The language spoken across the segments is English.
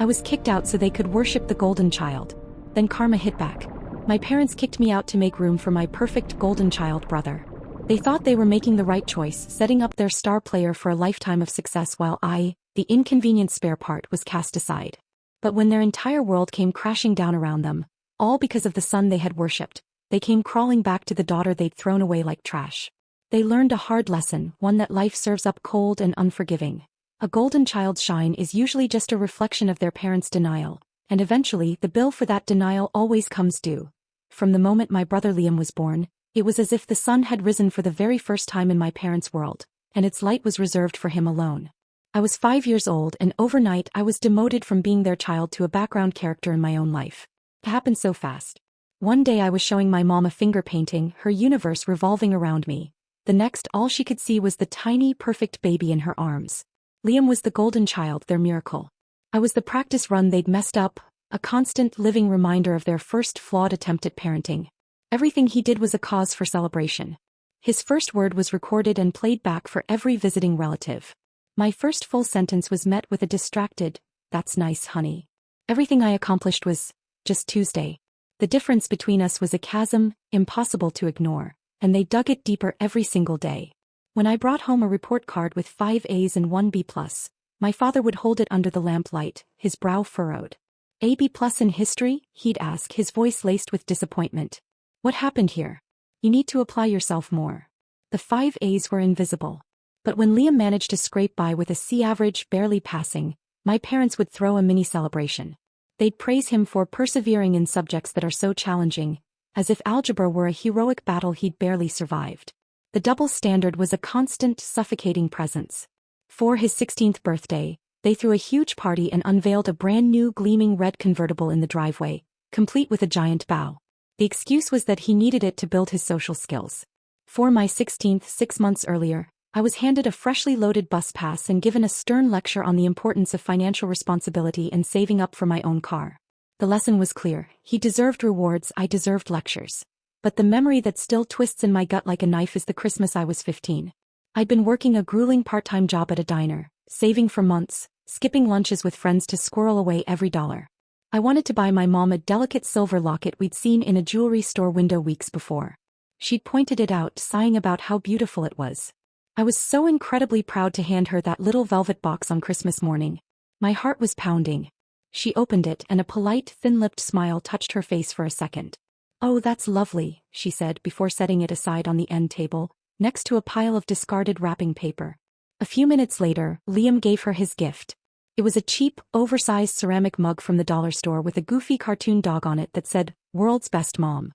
I was kicked out so they could worship the golden child. Then karma hit back. My parents kicked me out to make room for my perfect golden child brother. They thought they were making the right choice, setting up their star player for a lifetime of success while I, the inconvenient spare part, was cast aside. But when their entire world came crashing down around them, all because of the son they had worshipped, they came crawling back to the daughter they'd thrown away like trash. They learned a hard lesson, one that life serves up cold and unforgiving. A golden child's shine is usually just a reflection of their parents' denial, and eventually the bill for that denial always comes due. From the moment my brother Liam was born, it was as if the sun had risen for the very first time in my parents' world, and its light was reserved for him alone. I was 5 years old, and overnight I was demoted from being their child to a background character in my own life. It happened so fast. One day I was showing my mom a finger painting, her universe revolving around me. The next, all she could see was the tiny, perfect baby in her arms. Liam was the golden child, their miracle. I was the practice run they'd messed up, a constant living reminder of their first flawed attempt at parenting. Everything he did was a cause for celebration. His first word was recorded and played back for every visiting relative. My first full sentence was met with a distracted, "That's nice, honey." Everything I accomplished was just Tuesday. The difference between us was a chasm, impossible to ignore, and they dug it deeper every single day. When I brought home a report card with 5 A's and 1 B+, my father would hold it under the lamplight, his brow furrowed. "A B+ in history?" he'd ask, his voice laced with disappointment. "What happened here? You need to apply yourself more." The 5 A's were invisible. But when Liam managed to scrape by with a C average, barely passing, my parents would throw a mini celebration. They'd praise him for persevering in subjects that are so challenging, as if algebra were a heroic battle he'd barely survived. The double standard was a constant, suffocating presence. For his 16th birthday, they threw a huge party and unveiled a brand new gleaming red convertible in the driveway, complete with a giant bow. The excuse was that he needed it to build his social skills. For my 16th, 6 months earlier, I was handed a freshly loaded bus pass and given a stern lecture on the importance of financial responsibility and saving up for my own car. The lesson was clear: he deserved rewards, I deserved lectures. But the memory that still twists in my gut like a knife is the Christmas I was 15. I'd been working a grueling part-time job at a diner, saving for months, skipping lunches with friends to squirrel away every dollar. I wanted to buy my mom a delicate silver locket we'd seen in a jewelry store window weeks before. She'd pointed it out, sighing about how beautiful it was. I was so incredibly proud to hand her that little velvet box on Christmas morning. My heart was pounding. She opened it, and a polite, thin-lipped smile touched her face for a second. "Oh, that's lovely," she said before setting it aside on the end table, next to a pile of discarded wrapping paper. A few minutes later, Liam gave her his gift. It was a cheap, oversized ceramic mug from the dollar store with a goofy cartoon dog on it that said, "World's Best Mom."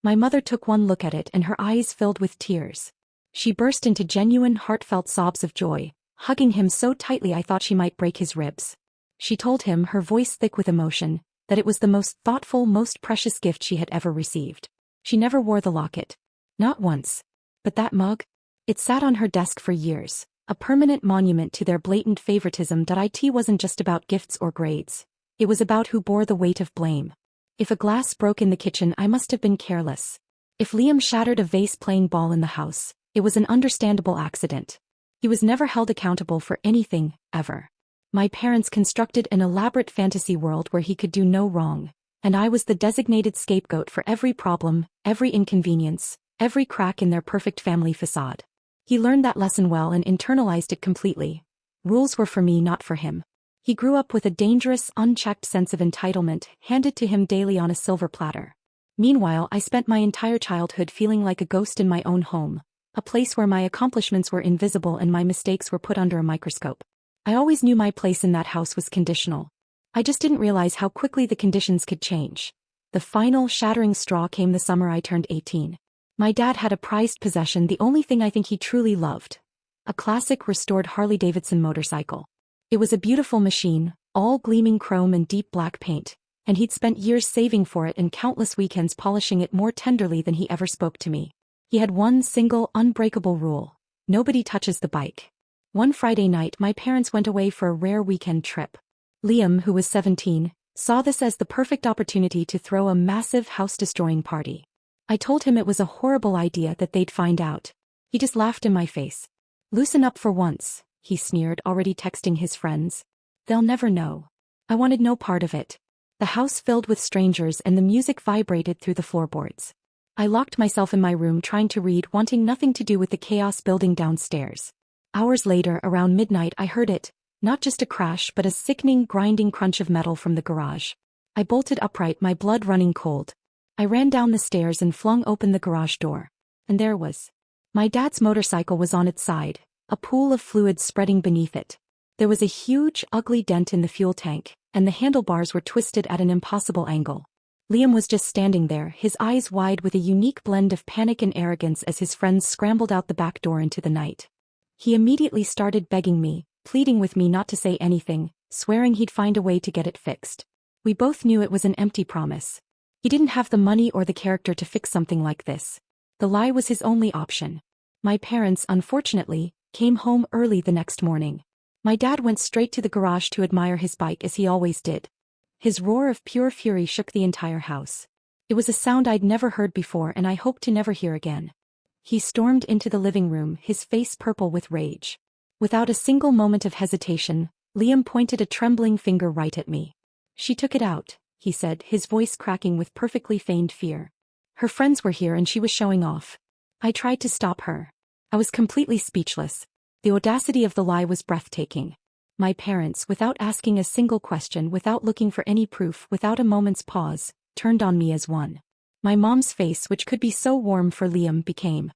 My mother took one look at it and her eyes filled with tears. She burst into genuine, heartfelt sobs of joy, hugging him so tightly I thought she might break his ribs. She told him, her voice thick with emotion, that it was the most thoughtful, most precious gift she had ever received. She never wore the locket. Not once. But that mug? It sat on her desk for years, a permanent monument to their blatant favoritism. It wasn't just about gifts or grades. It was about who bore the weight of blame. If a glass broke in the kitchen, I must have been careless. If Liam shattered a vase playing ball in the house, it was an understandable accident. He was never held accountable for anything, ever. My parents constructed an elaborate fantasy world where he could do no wrong, and I was the designated scapegoat for every problem, every inconvenience, every crack in their perfect family facade. He learned that lesson well and internalized it completely. Rules were for me, not for him. He grew up with a dangerous, unchecked sense of entitlement handed to him daily on a silver platter. Meanwhile, I spent my entire childhood feeling like a ghost in my own home, a place where my accomplishments were invisible and my mistakes were put under a microscope. I always knew my place in that house was conditional. I just didn't realize how quickly the conditions could change. The final shattering straw came the summer I turned 18. My dad had a prized possession, the only thing I think he truly loved. A classic restored Harley-Davidson motorcycle. It was a beautiful machine, all gleaming chrome and deep black paint, and he'd spent years saving for it and countless weekends polishing it more tenderly than he ever spoke to me. He had one single, unbreakable rule: nobody touches the bike. One Friday night, my parents went away for a rare weekend trip. Liam, who was 17, saw this as the perfect opportunity to throw a massive house-destroying party. I told him it was a horrible idea, that they'd find out. He just laughed in my face. "Loosen up for once," he sneered, already texting his friends. "They'll never know." I wanted no part of it. The house filled with strangers and the music vibrated through the floorboards. I locked myself in my room trying to read, wanting nothing to do with the chaos building downstairs. Hours later, around midnight, I heard it, not just a crash but a sickening, grinding crunch of metal from the garage. I bolted upright, my blood running cold. I ran down the stairs and flung open the garage door. And there was. My dad's motorcycle was on its side, a pool of fluid spreading beneath it. There was a huge, ugly dent in the fuel tank, and the handlebars were twisted at an impossible angle. Liam was just standing there, his eyes wide with a unique blend of panic and arrogance as his friends scrambled out the back door into the night. He immediately started begging me, pleading with me not to say anything, swearing he'd find a way to get it fixed. We both knew it was an empty promise. He didn't have the money or the character to fix something like this. The lie was his only option. My parents, unfortunately, came home early the next morning. My dad went straight to the garage to admire his bike as he always did. His roar of pure fury shook the entire house. It was a sound I'd never heard before and I hoped to never hear again. He stormed into the living room, his face purple with rage. Without a single moment of hesitation, Liam pointed a trembling finger right at me. "She took it out," he said, his voice cracking with perfectly feigned fear. "Her friends were here and she was showing off. I tried to stop her." I was completely speechless. The audacity of the lie was breathtaking. My parents, without asking a single question, without looking for any proof, without a moment's pause, turned on me as one. My mom's face, which could be so warm for Liam, became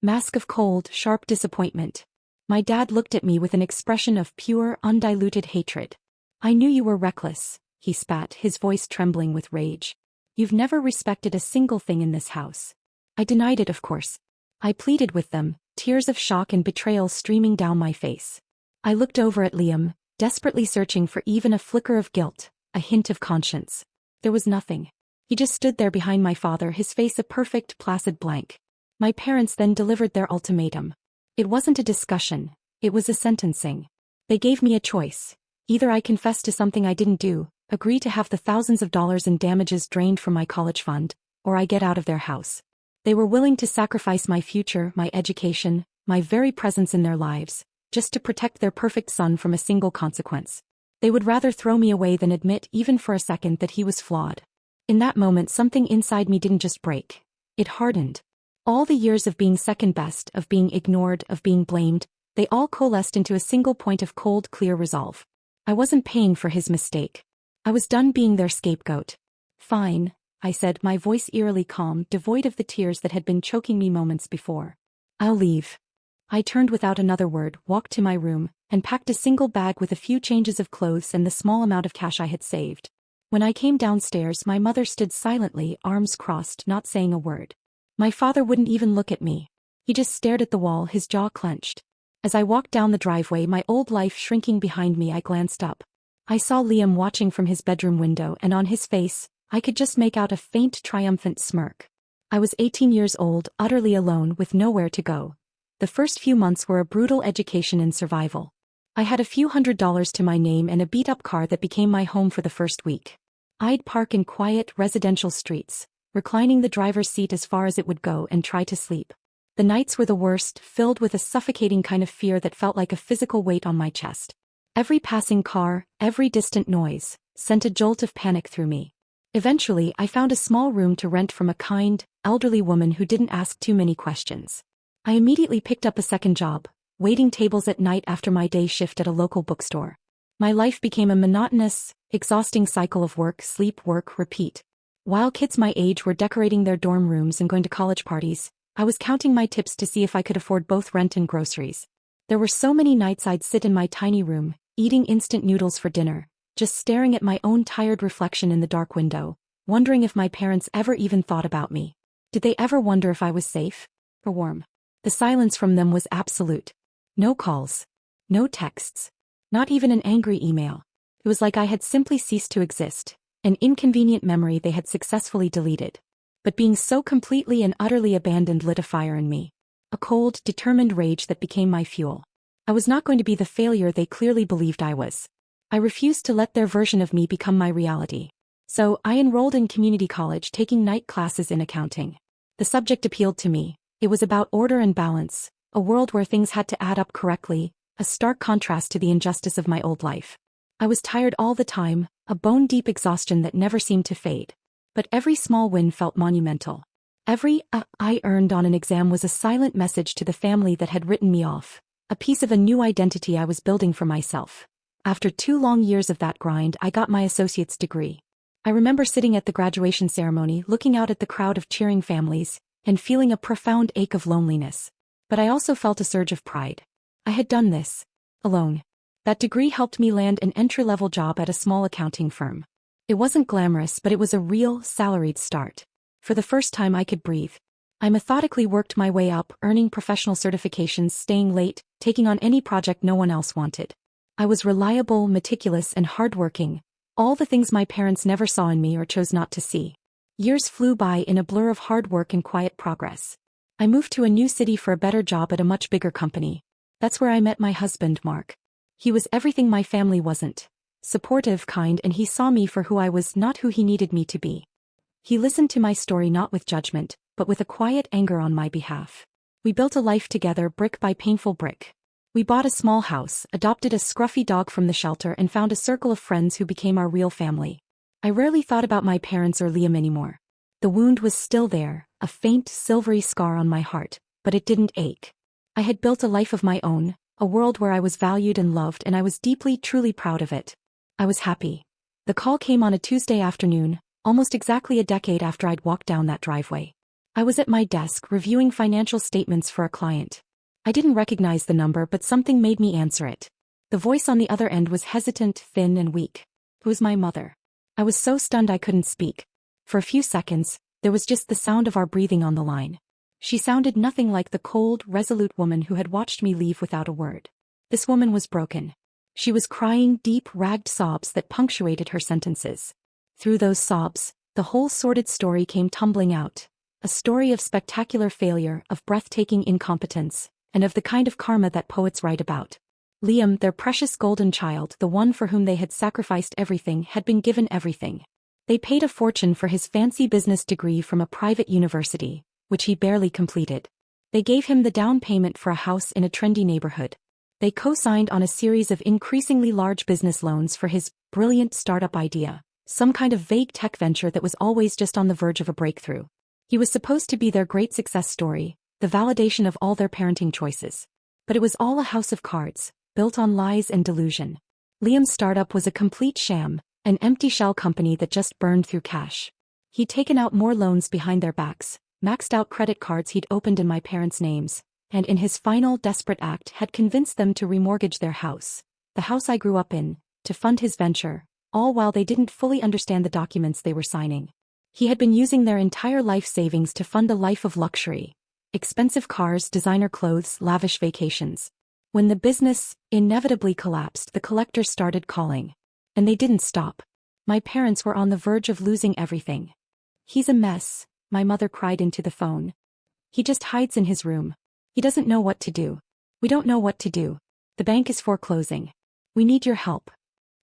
mask of cold, sharp disappointment. My dad looked at me with an expression of pure, undiluted hatred. "I knew you were reckless," he spat, his voice trembling with rage. "You've never respected a single thing in this house." I denied it, of course. I pleaded with them, tears of shock and betrayal streaming down my face. I looked over at Liam, desperately searching for even a flicker of guilt, a hint of conscience. There was nothing. He just stood there behind my father, his face a perfect, placid blank. My parents then delivered their ultimatum. It wasn't a discussion, it was a sentencing. They gave me a choice. Either I confess to something I didn't do, agree to have the thousands of dollars in damages drained from my college fund, or I get out of their house. They were willing to sacrifice my future, my education, my very presence in their lives, just to protect their perfect son from a single consequence. They would rather throw me away than admit even for a second that he was flawed. In that moment, something inside me didn't just break. It hardened. All the years of being second best, of being ignored, of being blamed, they all coalesced into a single point of cold, clear resolve. I wasn't paying for his mistake. I was done being their scapegoat. "Fine," I said, my voice eerily calm, devoid of the tears that had been choking me moments before. "I'll leave." I turned without another word, walked to my room, and packed a single bag with a few changes of clothes and the small amount of cash I had saved. When I came downstairs, my mother stood silently, arms crossed, not saying a word. My father wouldn't even look at me. He just stared at the wall, his jaw clenched. As I walked down the driveway, my old life shrinking behind me, I glanced up. I saw Liam watching from his bedroom window, and on his face, I could just make out a faint, triumphant smirk. I was 18 years old, utterly alone, with nowhere to go. The first few months were a brutal education in survival. I had a few $100s to my name and a beat-up car that became my home for the first week. I'd park in quiet, residential streets, reclining the driver's seat as far as it would go, and try to sleep. The nights were the worst, filled with a suffocating kind of fear that felt like a physical weight on my chest. Every passing car, every distant noise, sent a jolt of panic through me. Eventually, I found a small room to rent from a kind, elderly woman who didn't ask too many questions. I immediately picked up a second job, waiting tables at night after my day shift at a local bookstore. My life became a monotonous, exhausting cycle of work, sleep, work, repeat. While kids my age were decorating their dorm rooms and going to college parties, I was counting my tips to see if I could afford both rent and groceries. There were so many nights I'd sit in my tiny room, eating instant noodles for dinner, just staring at my own tired reflection in the dark window, wondering if my parents ever even thought about me. Did they ever wonder if I was safe or warm? The silence from them was absolute. No calls. No texts. Not even an angry email. It was like I had simply ceased to exist, an inconvenient memory they had successfully deleted. But being so completely and utterly abandoned lit a fire in me. A cold, determined rage that became my fuel. I was not going to be the failure they clearly believed I was. I refused to let their version of me become my reality. So, I enrolled in community college, taking night classes in accounting. The subject appealed to me. It was about order and balance, a world where things had to add up correctly, a stark contrast to the injustice of my old life. I was tired all the time, a bone-deep exhaustion that never seemed to fade. But every small win felt monumental. Every I earned on an exam was a silent message to the family that had written me off, a piece of a new identity I was building for myself. After 2 long years of that grind, I got my associate's degree. I remember sitting at the graduation ceremony, looking out at the crowd of cheering families, and feeling a profound ache of loneliness. But I also felt a surge of pride. I had done this alone. That degree helped me land an entry-level job at a small accounting firm. It wasn't glamorous, but it was a real, salaried start. For the first time I could breathe. I methodically worked my way up, earning professional certifications, staying late, taking on any project no one else wanted. I was reliable, meticulous, and hardworking, all the things my parents never saw in me or chose not to see. Years flew by in a blur of hard work and quiet progress. I moved to a new city for a better job at a much bigger company. That's where I met my husband, Mark. He was everything my family wasn't. Supportive, kind, and he saw me for who I was, not who he needed me to be. He listened to my story not with judgment, but with a quiet anger on my behalf. We built a life together, brick by painful brick. We bought a small house, adopted a scruffy dog from the shelter, and found a circle of friends who became our real family. I rarely thought about my parents or Liam anymore. The wound was still there, a faint, silvery scar on my heart, but it didn't ache. I had built a life of my own, a world where I was valued and loved, and I was deeply, truly proud of it. I was happy. The call came on a Tuesday afternoon, almost exactly a decade after I'd walked down that driveway. I was at my desk reviewing financial statements for a client. I didn't recognize the number, but something made me answer it. The voice on the other end was hesitant, thin, and weak. It was my mother. I was so stunned I couldn't speak. For a few seconds, there was just the sound of our breathing on the line. She sounded nothing like the cold, resolute woman who had watched me leave without a word. This woman was broken. She was crying deep, ragged sobs that punctuated her sentences. Through those sobs, the whole sordid story came tumbling out. A story of spectacular failure, of breathtaking incompetence, and of the kind of karma that poets write about. Liam, their precious golden child, the one for whom they had sacrificed everything, had been given everything. They paid a fortune for his fancy business degree from a private university, which he barely completed. They gave him the down payment for a house in a trendy neighborhood. They co-signed on a series of increasingly large business loans for his brilliant startup idea, some kind of vague tech venture that was always just on the verge of a breakthrough. He was supposed to be their great success story, the validation of all their parenting choices. But it was all a house of cards, built on lies and delusion. Liam's startup was a complete sham, an empty shell company that just burned through cash. He'd taken out more loans behind their backs, maxed out credit cards he'd opened in my parents' names, and in his final desperate act had convinced them to remortgage their house, the house I grew up in, to fund his venture, all while they didn't fully understand the documents they were signing. He had been using their entire life savings to fund a life of luxury. Expensive cars, designer clothes, lavish vacations. When the business inevitably collapsed, the collectors started calling. And they didn't stop. My parents were on the verge of losing everything. "He's a mess," my mother cried into the phone. "He just hides in his room. He doesn't know what to do. We don't know what to do. The bank is foreclosing. We need your help."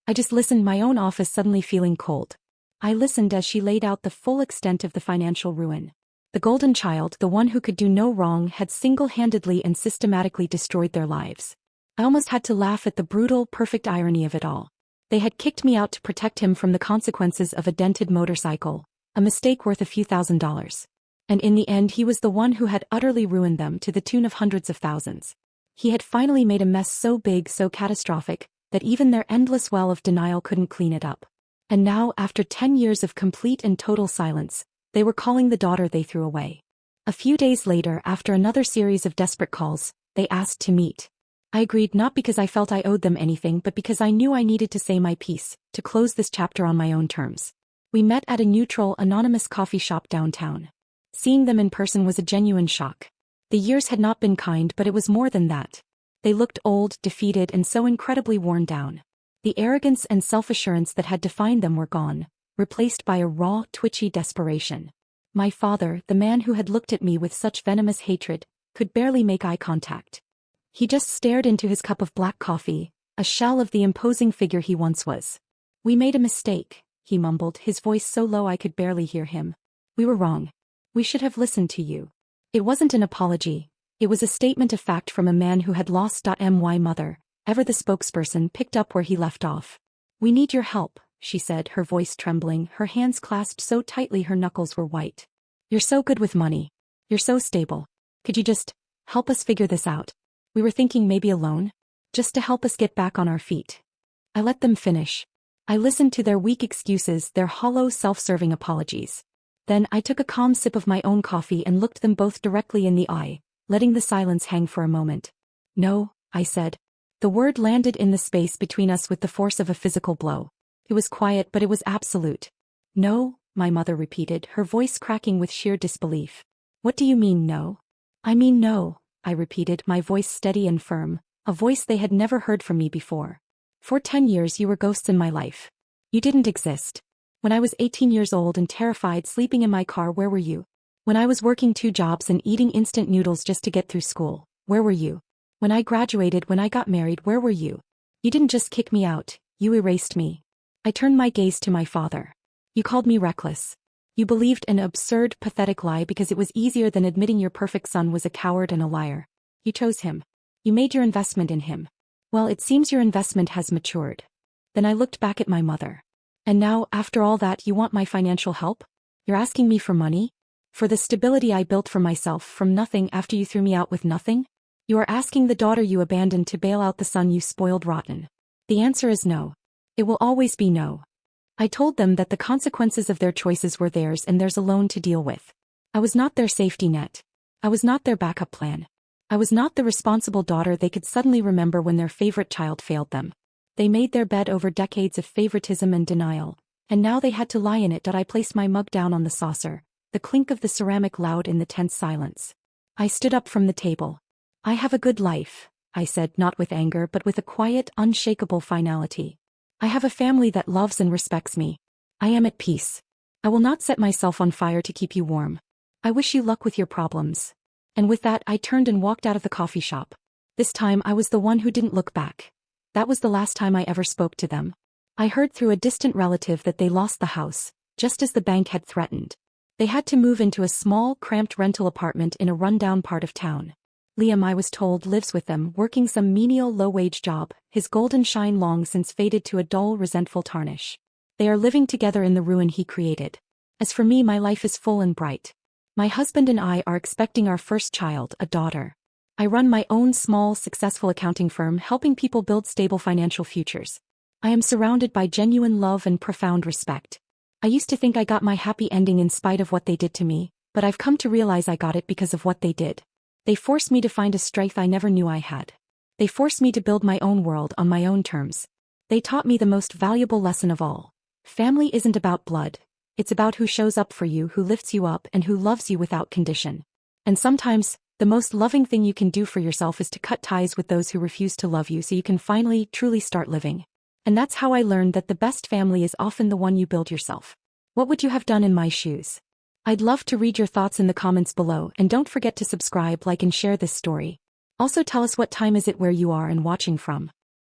I just listened, my own office suddenly feeling cold. I listened as she laid out the full extent of the financial ruin. The golden child, the one who could do no wrong, had single-handedly and systematically destroyed their lives. I almost had to laugh at the brutal, perfect irony of it all. They had kicked me out to protect him from the consequences of a dented motorcycle, a mistake worth a few $1,000s. And in the end he was the one who had utterly ruined them to the tune of hundreds of thousands. He had finally made a mess so big, so catastrophic, that even their endless well of denial couldn't clean it up. And now, after 10 years of complete and total silence, they were calling the daughter they threw away. A few days later, after another series of desperate calls, they asked to meet. I agreed, not because I felt I owed them anything, but because I knew I needed to say my piece, to close this chapter on my own terms. We met at a neutral, anonymous coffee shop downtown. Seeing them in person was a genuine shock. The years had not been kind, but it was more than that. They looked old, defeated, and so incredibly worn down. The arrogance and self-assurance that had defined them were gone, replaced by a raw, twitchy desperation. My father, the man who had looked at me with such venomous hatred, could barely make eye contact. He just stared into his cup of black coffee, a shell of the imposing figure he once was. "We made a mistake," he mumbled, his voice so low I could barely hear him. "We were wrong. We should have listened to you." It wasn't an apology. It was a statement of fact from a man who had lost. My mother, ever the spokesperson, picked up where he left off. "We need your help," she said, her voice trembling, her hands clasped so tightly her knuckles were white. You're so good with money. You're so stable. Could you just help us figure this out? We were thinking maybe a loan? Just to help us get back on our feet. I let them finish. I listened to their weak excuses, their hollow, self-serving apologies. Then I took a calm sip of my own coffee and looked them both directly in the eye, letting the silence hang for a moment. No, I said. The word landed in the space between us with the force of a physical blow. It was quiet, but it was absolute. No, my mother repeated, her voice cracking with sheer disbelief. What do you mean, no? I mean no, I repeated, my voice steady and firm, a voice they had never heard from me before. For 10 years you were ghosts in my life. You didn't exist. When I was 18 years old and terrified sleeping in my car, where were you? When I was working 2 jobs and eating instant noodles just to get through school, where were you? When I graduated, when I got married, where were you? You didn't just kick me out, you erased me. I turned my gaze to my father. You called me reckless. You believed an absurd, pathetic lie because it was easier than admitting your perfect son was a coward and a liar. You chose him. You made your investment in him. Well, it seems your investment has matured. Then I looked back at my mother. And now, after all that, you want my financial help? You're asking me for money? For the stability I built for myself from nothing after you threw me out with nothing? You are asking the daughter you abandoned to bail out the son you spoiled rotten. The answer is no. It will always be no. I told them that the consequences of their choices were theirs and theirs alone to deal with. I was not their safety net. I was not their backup plan. I was not the responsible daughter they could suddenly remember when their favorite child failed them. They made their bed over decades of favoritism and denial, and now they had to lie in it. I placed my mug down on the saucer, the clink of the ceramic loud in the tense silence. I stood up from the table. I have a good life, I said, not with anger but with a quiet, unshakable finality. I have a family that loves and respects me. I am at peace. I will not set myself on fire to keep you warm. I wish you luck with your problems. And with that I turned and walked out of the coffee shop. This time I was the one who didn't look back. That was the last time I ever spoke to them. I heard through a distant relative that they lost the house, just as the bank had threatened. They had to move into a small, cramped rental apartment in a rundown part of town. Liam, I was told, lives with them, working some menial low-wage job, his golden shine long since faded to a dull, resentful tarnish. They are living together in the ruin he created. As for me, my life is full and bright. My husband and I are expecting our first child, a daughter. I run my own small, successful accounting firm helping people build stable financial futures. I am surrounded by genuine love and profound respect. I used to think I got my happy ending in spite of what they did to me, but I've come to realize I got it because of what they did. They forced me to find a strength I never knew I had. They forced me to build my own world on my own terms. They taught me the most valuable lesson of all. Family isn't about blood. It's about who shows up for you, who lifts you up, and who loves you without condition. And sometimes, the most loving thing you can do for yourself is to cut ties with those who refuse to love you so you can finally, truly start living. And that's how I learned that the best family is often the one you build yourself. What would you have done in my shoes? I'd love to read your thoughts in the comments below, and don't forget to subscribe, like, and share this story. Also tell us what time is it where you are and watching from.